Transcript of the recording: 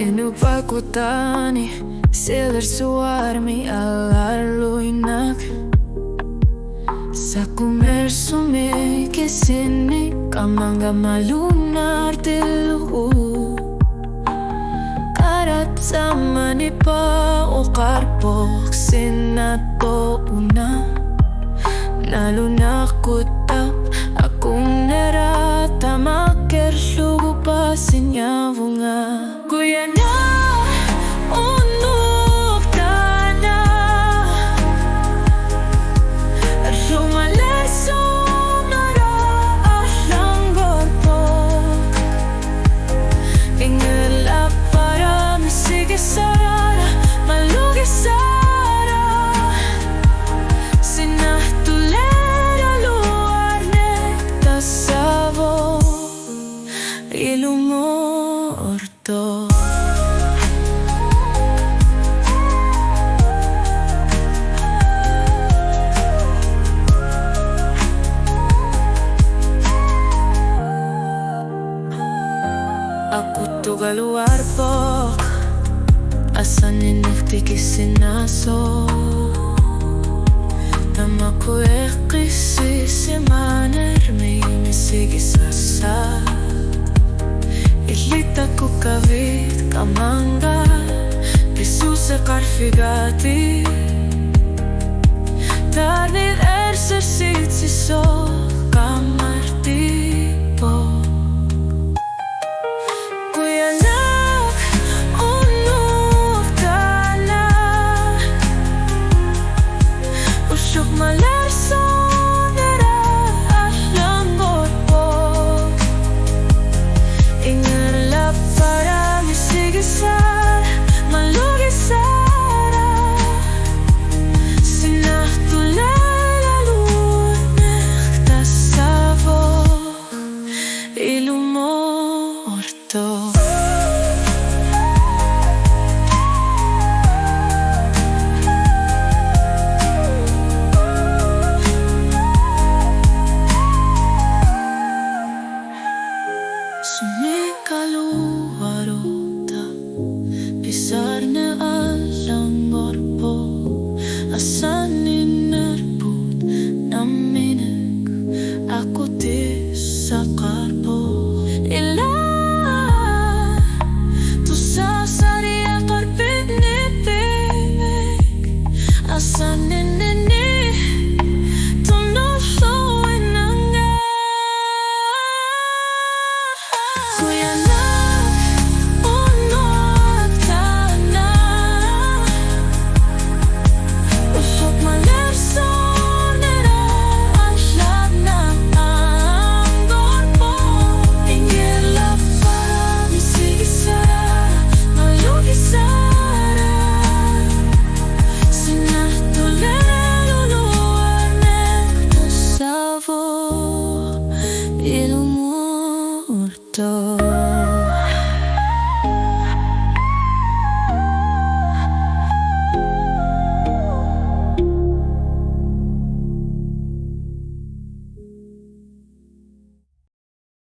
Inupakutani Siler suarmi alarluinak Sa kumersumi kesini Kamanga malunar tilu Karat zamani pa ukarpok sinato una Nalunakutap akong narata Makersugo pa sinyavunga Kuya na unuk tana Rumalesong naraas ng gorpo Ingalap para masige sarara Malugi sara Sinahtulera luar nekta savo Ilumorto Aku tugal warpok Asan inufti kisinaso Tamaku ekisi semaner May misigi sasa Ilita ku kavit kamanga Prisuse karfigati Tarnid ersersit si so